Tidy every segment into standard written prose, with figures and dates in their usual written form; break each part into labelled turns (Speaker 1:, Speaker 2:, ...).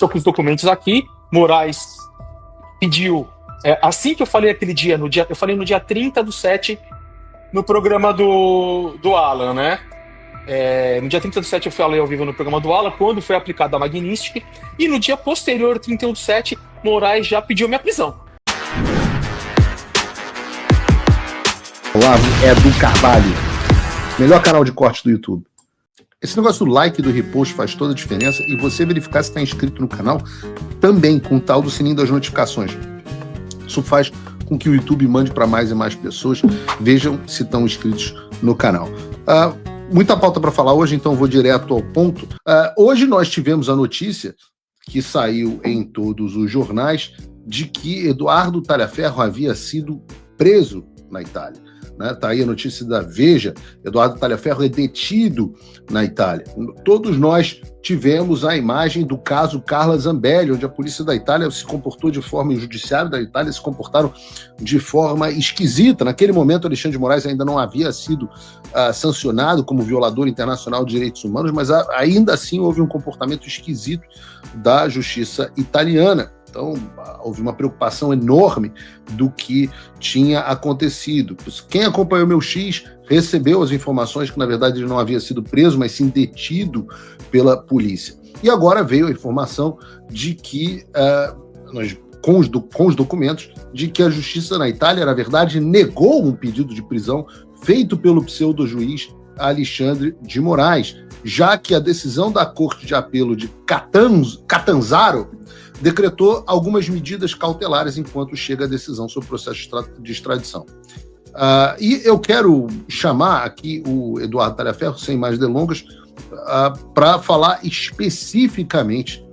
Speaker 1: tô com os documentos aqui. Moraes pediu, assim que eu falei aquele dia, eu falei no dia 30/7, no programa do Alan, né? No dia 30/7 eu falei ao vivo no programa do Alan, quando foi aplicada a Magnitsky, e no dia posterior, 31/7, Moraes já pediu minha prisão.
Speaker 2: Olá, Edu Carvalho, melhor canal de corte do YouTube. Esse negócio do like e do repost faz toda a diferença, e você verificar se está inscrito no canal também, com o tal do sininho das notificações. Isso faz com que o YouTube mande para mais e mais pessoas, vejam se estão inscritos no canal. Muita pauta para falar hoje, então vou direto ao ponto. Hoje nós tivemos a notícia, que saiu em todos os jornais, de que Eduardo Talhaferro havia sido preso na Itália. Tá aí a notícia da Veja. Eduardo Talhaferro é detido na Itália. Todos nós tivemos a imagem do caso Carla Zambelli, onde a polícia da Itália se comportou de forma, e o judiciário da Itália se comportaram de forma esquisita. Naquele momento, Alexandre de Moraes ainda não havia sido sancionado como violador internacional de direitos humanos, mas ainda assim houve um comportamento esquisito da justiça italiana. Então, houve uma preocupação enorme do que tinha acontecido. Quem acompanhou meu X recebeu as informações que, na verdade, ele não havia sido preso, mas sim detido pela polícia. E agora veio a informação de que, com os documentos, de que a justiça na Itália, na verdade, negou um pedido de prisão feito pelo pseudo-juiz Alexandre de Moraes, já que a decisão da Corte de Apelo de Catanzaro decretou algumas medidas cautelares enquanto chega a decisão sobre o processo de extradição. E eu quero chamar aqui o Eduardo Talhaferro, sem mais delongas, para falar especificamente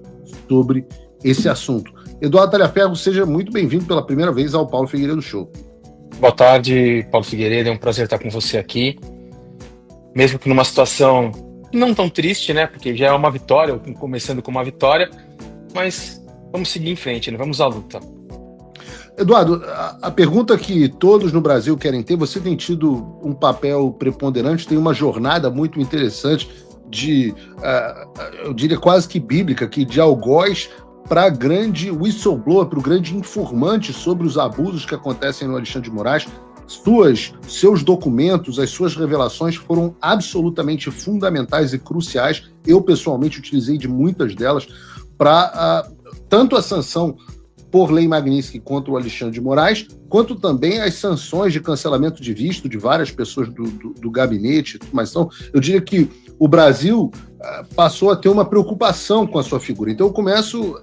Speaker 2: sobre esse assunto. Eduardo Talhaferro, seja muito bem-vindo pela primeira vez ao Paulo Figueiredo Show.
Speaker 1: Boa tarde, Paulo Figueiredo, é um prazer estar com você aqui. Mesmo que numa situação não tão triste, né? Porque já é uma vitória, começando com uma vitória, mas vamos seguir em frente, né? Vamos à luta.
Speaker 2: Eduardo, a pergunta que todos no Brasil querem ter, você tem tido um papel preponderante, tem uma jornada muito interessante eu diria quase que bíblica, que de algoz para grande whistleblower, para o grande informante sobre os abusos que acontecem no Alexandre de Moraes. Seus documentos, as suas revelações foram absolutamente fundamentais e cruciais. Eu, pessoalmente, utilizei de muitas delas para tanto a sanção por lei Magnitsky contra o Alexandre de Moraes, quanto também as sanções de cancelamento de visto de várias pessoas do gabinete. Mas eu diria que o Brasil passou a ter uma preocupação com a sua figura. Então eu começo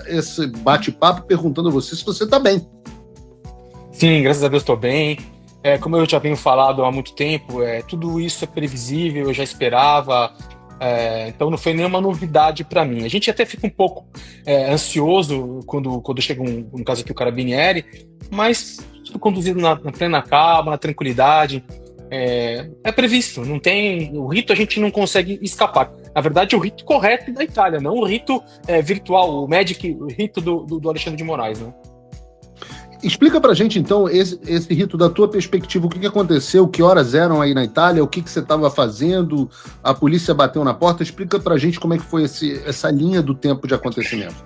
Speaker 2: esse bate-papo perguntando a você se você está bem.
Speaker 1: Sim, graças a Deus estou bem. Como eu já venho falado há muito tempo, tudo isso é previsível, eu já esperava. Então não foi nenhuma novidade para mim. A gente até fica um pouco ansioso quando chega no caso aqui o Carabinieri, mas tudo conduzido na plena calma, na tranquilidade. É previsto, não tem o rito, a gente não consegue escapar. Na verdade, o rito correto da Itália, não o rito virtual, o rito do Alexandre de Moraes, né?
Speaker 2: Explica pra gente, então, esse rito da tua perspectiva, o que aconteceu, que horas eram aí na Itália, o que você estava fazendo, a polícia bateu na porta, explica pra gente como é que foi essa linha do tempo de acontecimento.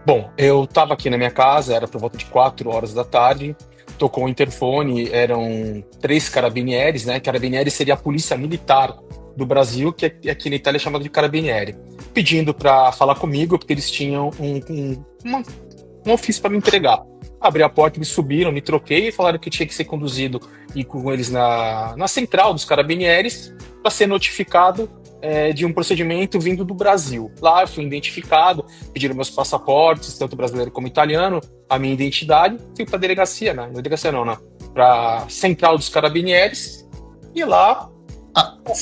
Speaker 1: Bom, eu estava aqui na minha casa, era por volta de 4 horas da tarde, tocou o interfone, eram 3 carabinieri, né? Carabinieri seria a polícia militar do Brasil, que aqui na Itália é chamada de carabinieri, pedindo para falar comigo, porque eles tinham um ofício para me entregar. Abri a porta, eles subiram, me troquei e falaram que tinha que ser conduzido e com eles na central dos carabinieri para ser notificado de um procedimento vindo do Brasil. Lá eu fui identificado, pediram meus passaportes, tanto brasileiro como italiano, a minha identidade, fui para a delegacia, né? Para a central dos carabinieri, e lá...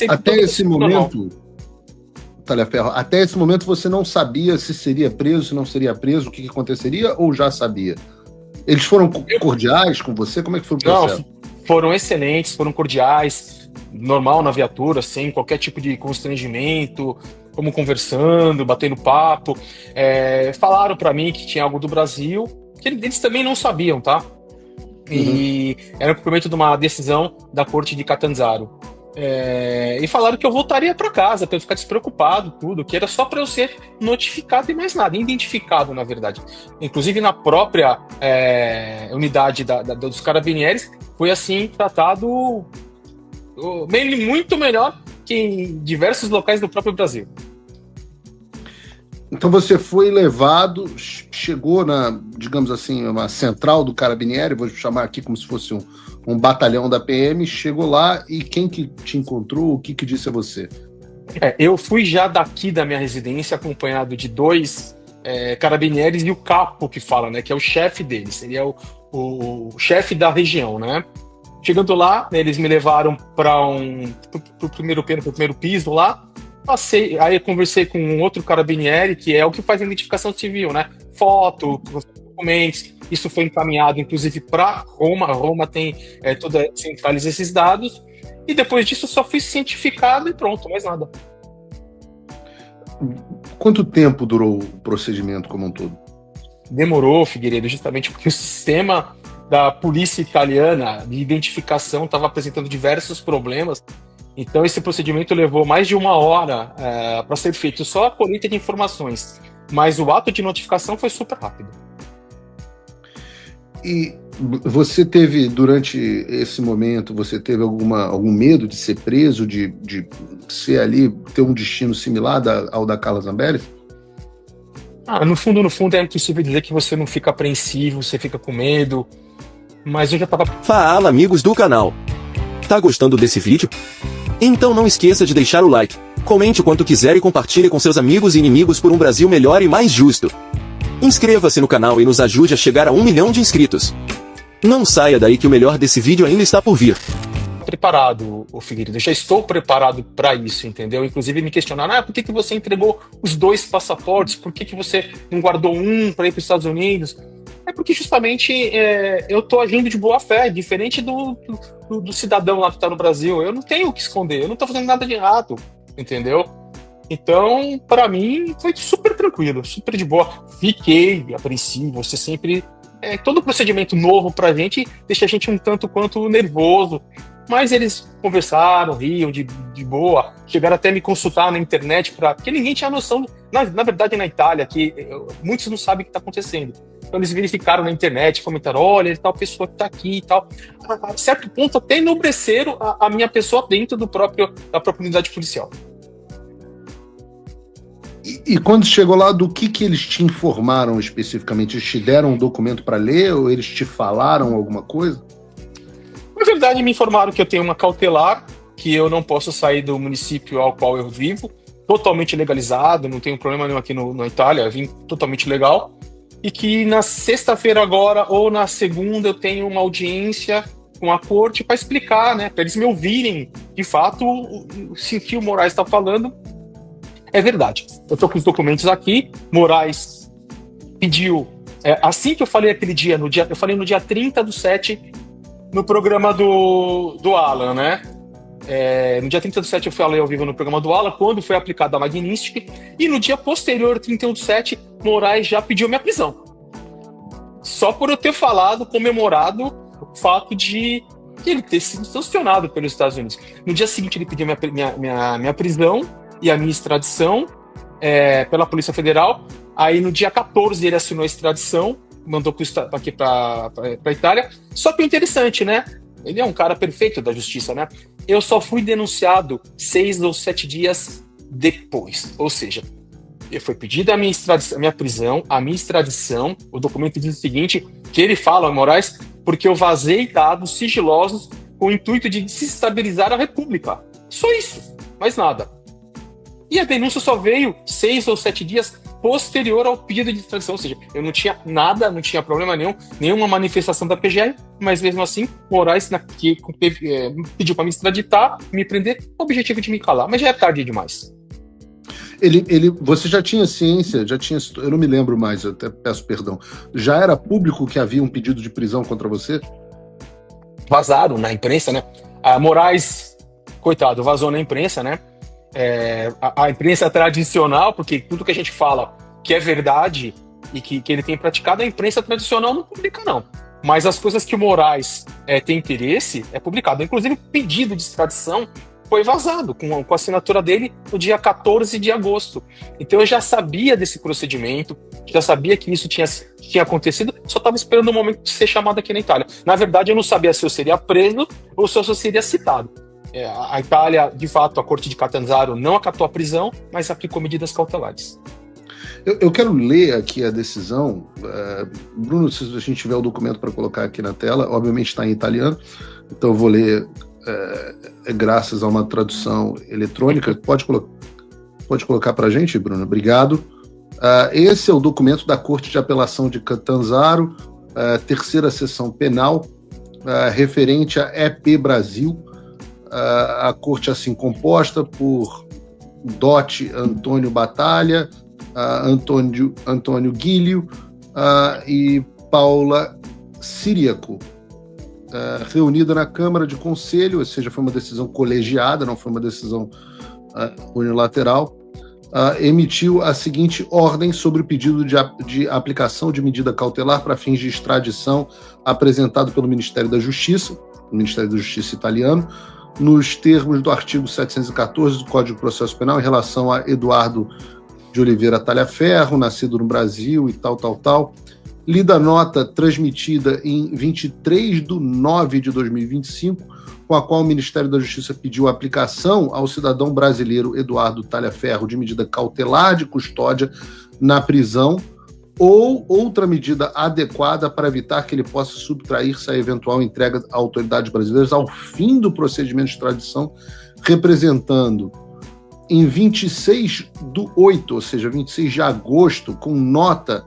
Speaker 2: Até esse momento, Talhaferro, até esse momento você não sabia se seria preso, se não seria preso, o que aconteceria, ou já sabia? Eles foram cordiais com você? Como é que foi o processo?
Speaker 1: Não, foram excelentes, foram cordiais, normal na viatura, sem qualquer tipo de constrangimento, como conversando, batendo papo. Falaram para mim que tinha algo do Brasil, que eles também não sabiam, tá? E era o cumprimento de uma decisão da Corte de Catanzaro. E falaram que eu voltaria para casa, para eu ficar despreocupado, tudo, que era só para eu ser notificado e mais nada, identificado, na verdade. Inclusive, na própria unidade dos Carabinieri, foi assim tratado muito melhor que em diversos locais do próprio Brasil.
Speaker 2: Então você foi levado, chegou na, digamos assim, uma central do Carabinieri, vou chamar aqui como se fosse um batalhão da PM, chegou lá e quem que te encontrou, o que disse a você?
Speaker 1: Eu fui já daqui da minha residência acompanhado de 2 carabinieri e o capo que fala, né, que é o chefe deles, seria o chefe da região, né? Chegando lá, eles me levaram para pro primeiro piso lá. Passei, aí eu conversei com um outro carabinieri, que é o que faz a identificação civil, né? Foto, documentos. Isso foi encaminhado, inclusive, para Roma. Roma tem centraliza esses dados. E depois disso, só fui cientificado e pronto, mais nada.
Speaker 2: Quanto tempo durou o procedimento como um todo?
Speaker 1: Demorou, Figueiredo, justamente porque o sistema da polícia italiana de identificação estava apresentando diversos problemas. Então, esse procedimento levou mais de 1 hora para ser feito, só a colheita de informações. Mas o ato de notificação foi super rápido.
Speaker 2: E você teve, durante esse momento, você teve algum medo de ser preso, de ser ali, ter um destino similar ao da Carla Zambelli?
Speaker 1: No fundo, é impossível dizer que você não fica apreensivo, você fica com medo. Mas eu já tava...
Speaker 3: Fala, amigos do canal. Tá gostando desse vídeo? Então não esqueça de deixar o like, comente o quanto quiser e compartilhe com seus amigos e inimigos por um Brasil melhor e mais justo. Inscreva-se no canal e nos ajude a chegar a 1 milhão de inscritos. Não saia daí que o melhor desse vídeo ainda está por vir.
Speaker 1: Preparado, Figueiredo, eu já estou preparado para isso, entendeu? Inclusive me questionaram, por que você entregou os 2 passaportes? Por que você não guardou um para ir para os Estados Unidos? É porque justamente eu estou agindo de boa fé, diferente do cidadão lá que está no Brasil. Eu não tenho o que esconder, eu não estou fazendo nada de errado, entendeu? Então, para mim, foi super tranquilo, super de boa. Fiquei apreensivo, você sempre... todo procedimento novo pra gente deixa a gente um tanto quanto nervoso. Mas eles conversaram, riam de boa, chegaram até a me consultar na internet, porque ninguém tinha noção, na verdade na Itália, que muitos não sabem o que está acontecendo. Então eles verificaram na internet, comentaram, olha, tal pessoa que está aqui e tal. A certo ponto até enobreceram a minha pessoa dentro da própria unidade policial.
Speaker 2: E quando chegou lá, do que eles te informaram especificamente? Eles te deram um documento para ler ou eles te falaram alguma coisa?
Speaker 1: Na verdade, me informaram que eu tenho uma cautelar, que eu não posso sair do município ao qual eu vivo, totalmente legalizado, não tenho problema nenhum aqui na Itália, eu vim totalmente legal, e que na sexta-feira agora ou na segunda eu tenho uma audiência com a corte para explicar, né, para eles me ouvirem, de fato, se o que o Moraes está falando é verdade. Eu estou com os documentos aqui, Moraes pediu, assim que eu falei aquele dia, eu falei no dia 30/7, no programa do Alan, né? No dia 30/7 eu falei ao vivo no programa do Alan, quando foi aplicada a Magnitsky, e no dia posterior, 31/7, Moraes já pediu minha prisão. Só por eu ter comemorado o fato de ele ter sido sancionado pelos Estados Unidos. No dia seguinte ele pediu minha prisão e a minha extradição pela Polícia Federal. Aí no dia 14 ele assinou a extradição, mandou aqui para a Itália. Só que o interessante, né? Ele é um cara perfeito da justiça, né? Eu só fui denunciado 6 ou 7 dias depois. Ou seja, foi pedida a minha prisão, a minha extradição. O documento diz o seguinte, que ele fala, Moraes, porque eu vazei dados sigilosos com o intuito de desestabilizar a República. Só isso, mais nada. E a denúncia só veio 6 ou 7 dias posterior ao pedido de extradição, ou seja, eu não tinha nada, não tinha problema nenhum, nenhuma manifestação da PGR, mas mesmo assim, Moraes pediu para me extraditar, me prender, com o objetivo de me calar, mas já é tarde demais.
Speaker 2: Você já tinha ciência, eu não me lembro mais, eu até peço perdão, já era público que havia um pedido de prisão contra você?
Speaker 1: Vazaram na imprensa, né? Moraes, coitado, vazou na imprensa, né? A imprensa tradicional, porque tudo que a gente fala que é verdade e que ele tem praticado, a imprensa tradicional não publica, não. Mas as coisas que o Moraes tem interesse é publicado. Inclusive, o pedido de extradição foi vazado com a assinatura dele no dia 14 de agosto. Então eu já sabia desse procedimento, já sabia que isso tinha acontecido, só estava esperando o momento de ser chamado aqui na Itália. Na verdade, eu não sabia se eu seria preso ou se eu só seria citado. A Itália, de fato, a Corte de Catanzaro não acatou a prisão, mas aplicou medidas cautelares.
Speaker 2: Eu quero ler aqui a decisão. Bruno, se a gente tiver o documento para colocar aqui na tela, obviamente está em italiano, então eu vou ler graças a uma tradução eletrônica. Pode colocar para a gente, Bruno? Obrigado. Esse é o documento da Corte de Apelação de Catanzaro, terceira sessão penal, referente a EP Brasil. A corte assim composta por Dotti Antônio Batalha, Antônio Guilho e Paula Siriaco, reunida na Câmara de Conselho, ou seja, foi uma decisão colegiada, não foi uma decisão unilateral, emitiu a seguinte ordem sobre o pedido de aplicação de medida cautelar para fins de extradição apresentado pelo Ministério da Justiça, o Ministério da Justiça italiano, nos termos do artigo 714 do Código de Processo Penal em relação a Eduardo de Oliveira Talhaferro, nascido no Brasil e tal. Lida a nota transmitida em 23 de 9 de 2025, com a qual o Ministério da Justiça pediu a aplicação ao cidadão brasileiro Eduardo Talhaferro de medida cautelar de custódia na prisão ou outra medida adequada para evitar que ele possa subtrair-se à eventual entrega a autoridades brasileiras ao fim do procedimento de extradição, representando em 26/8, ou seja, 26 de agosto, com nota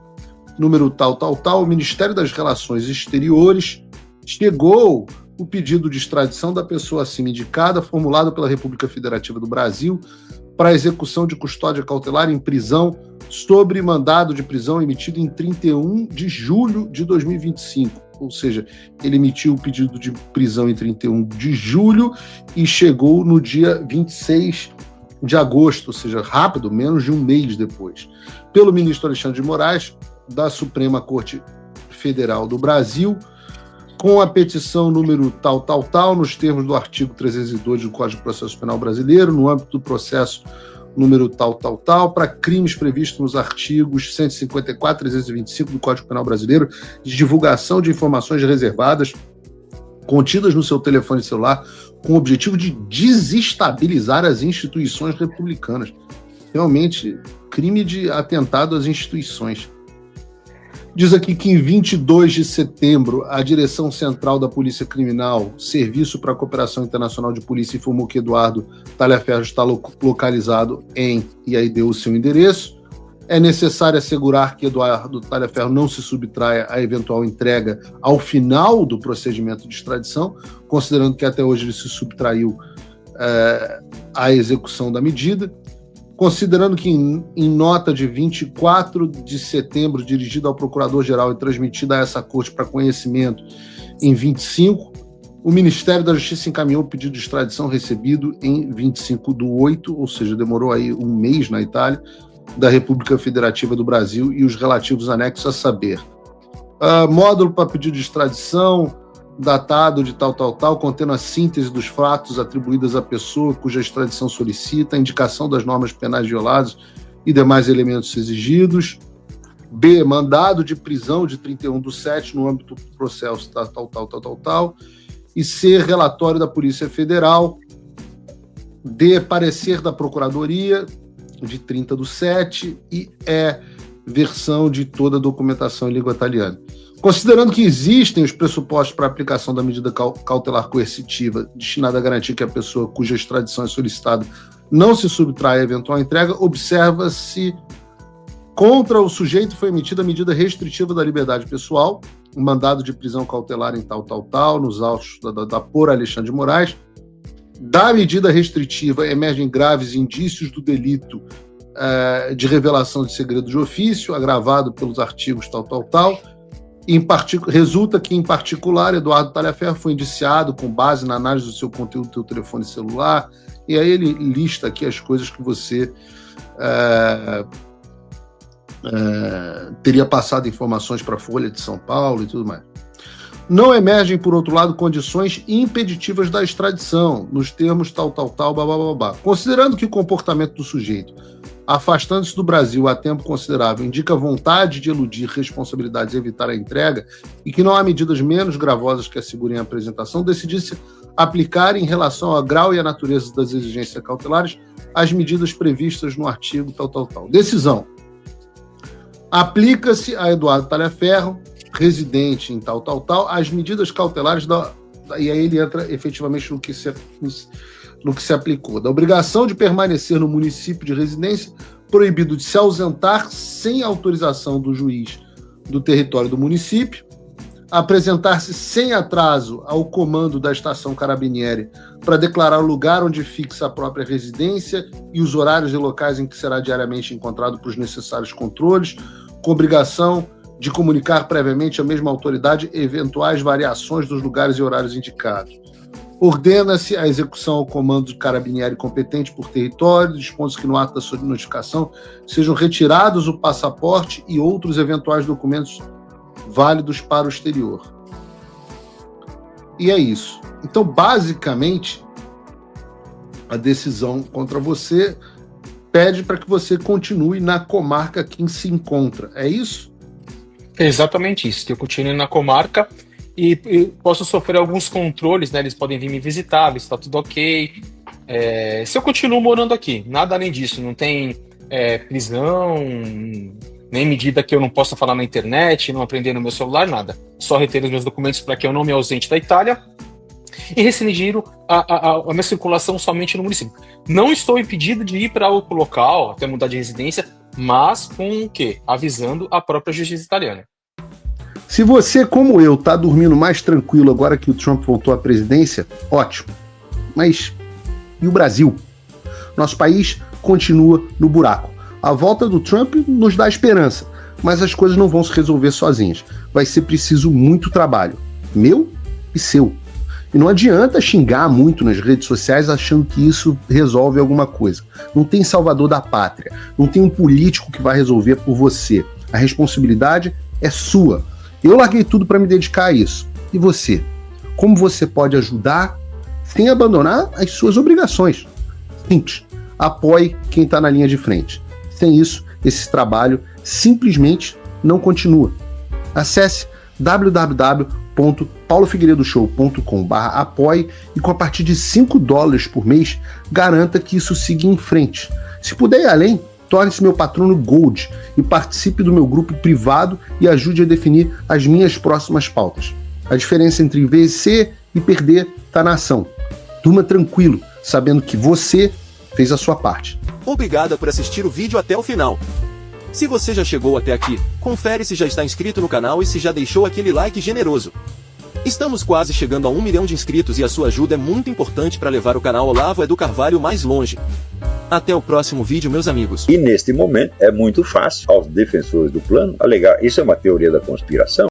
Speaker 2: número tal, o Ministério das Relações Exteriores chegou o pedido de extradição da pessoa acima indicada, formulado pela República Federativa do Brasil, para execução de custódia cautelar em prisão sobre mandado de prisão emitido em 31 de julho de 2025. Ou seja, ele emitiu o pedido de prisão em 31 de julho e chegou no dia 26 de agosto, ou seja, rápido, menos de um mês depois, pelo ministro Alexandre de Moraes, da Suprema Corte Federal do Brasil, com a petição número tal, nos termos do artigo 302 do Código de Processo Penal Brasileiro, no âmbito do processo número tal, para crimes previstos nos artigos 154 e 325 do Código Penal Brasileiro, de divulgação de informações reservadas contidas no seu telefone celular, com o objetivo de desestabilizar as instituições republicanas. Realmente, crime de atentado às instituições. Diz aqui que em 22 de setembro, a Direção Central da Polícia Criminal, Serviço para a Cooperação Internacional de Polícia, informou que Eduardo Talhaferro está localizado e aí deu o seu endereço. É necessário assegurar que Eduardo Talhaferro não se subtraia à eventual entrega ao final do procedimento de extradição, considerando que até hoje ele se subtraiu à execução da medida. Considerando que em nota de 24 de setembro, dirigida ao Procurador-Geral e transmitida a essa Corte para conhecimento em 25, o Ministério da Justiça encaminhou o pedido de extradição recebido em 25/8, ou seja, demorou aí um mês na Itália, da República Federativa do Brasil e os relativos anexos, a saber, módulo para pedido de extradição, datado de tal, contendo a síntese dos fatos atribuídos à pessoa cuja extradição solicita, a indicação das normas penais violadas e demais elementos exigidos. B, mandado de prisão de 31/7 no âmbito do processo tal. E C, relatório da Polícia Federal. D, parecer da Procuradoria de 30/7 e E, versão de toda a documentação em língua italiana. Considerando que existem os pressupostos para a aplicação da medida cautelar coercitiva destinada a garantir que a pessoa cuja extradição é solicitada não se subtrai à eventual entrega, observa-se contra o sujeito foi emitida a medida restritiva da liberdade pessoal, um mandado de prisão cautelar em tal, nos autos da por Alexandre de Moraes. Da medida restritiva emergem graves indícios do delito de revelação de segredo de ofício, agravado pelos artigos tal. Resulta que, em particular, Eduardo Talhaferro foi indiciado com base na análise do seu conteúdo do seu telefone celular, e aí ele lista aqui as coisas que você teria passado informações para a Folha de São Paulo e tudo mais. Não emergem, por outro lado, condições impeditivas da extradição, nos termos tal, blá. Considerando que o comportamento do sujeito, afastando-se do Brasil há tempo considerável, indica vontade de eludir responsabilidades e evitar a entrega, e que não há medidas menos gravosas que assegurem a apresentação, decidi-se aplicar, em relação ao grau e à natureza das exigências cautelares, as medidas previstas no artigo tal. Decisão. Aplica-se a Eduardo Talhaferro, residente em tal, as medidas cautelares e aí ele entra efetivamente no que se aplicou. Da obrigação de permanecer no município de residência, proibido de se ausentar sem autorização do juiz do território do município, apresentar-se sem atraso ao comando da estação Carabinieri para declarar o lugar onde fixa a própria residência e os horários e locais em que será diariamente encontrado para os necessários controles, com obrigação de comunicar previamente à mesma autoridade eventuais variações dos lugares e horários indicados. Ordena-se a execução ao comando de Carabinieri competente por território, dispõe-se que no ato da sua notificação sejam retirados o passaporte e outros eventuais documentos válidos para o exterior. E é isso. Então, basicamente, a decisão contra você pede para que você continue na comarca que se encontra. É isso?
Speaker 1: É exatamente isso, que eu continue na comarca e posso sofrer alguns controles, né? Eles podem vir me visitar, ver se está tudo ok. Se eu continuo morando aqui, nada além disso, não tem prisão, nem medida que eu não possa falar na internet, não aprender no meu celular, nada. Só reter os meus documentos para que eu não me ausente da Itália e restringir a minha circulação somente no município. Não estou impedido de ir para outro local, até mudar de residência, mas com o quê? Avisando a própria justiça italiana.
Speaker 2: Se você, como eu, está dormindo mais tranquilo agora que o Trump voltou à presidência, ótimo. Mas e o Brasil? Nosso país continua no buraco. A volta do Trump nos dá esperança, mas as coisas não vão se resolver sozinhas. Vai ser preciso muito trabalho, meu e seu. E não adianta xingar muito nas redes sociais achando que isso resolve alguma coisa. Não tem salvador da pátria, não tem um político que vai resolver por você. A responsabilidade é sua. Eu larguei tudo para me dedicar a isso. E você? Como você pode ajudar sem abandonar as suas obrigações? Simples. Apoie quem está na linha de frente. Sem isso, esse trabalho simplesmente não continua. Acesse www.paulofigueiredoshow.com/apoie e com a partir de $5 por mês, garanta que isso siga em frente. Se puder ir além, torne-se meu patrono Gold e participe do meu grupo privado e ajude a definir as minhas próximas pautas. A diferença entre vencer e perder está na ação. Durma tranquilo, sabendo que você fez a sua parte.
Speaker 3: Obrigado por assistir o vídeo até o final. Se você já chegou até aqui, confere se já está inscrito no canal e se já deixou aquele like generoso. Estamos quase chegando a 1 milhão de inscritos e a sua ajuda é muito importante para levar o canal Olavo do Carvalho mais longe. Até o próximo vídeo, meus amigos.
Speaker 4: E neste momento é muito fácil aos defensores do plano alegar isso é uma teoria da conspiração.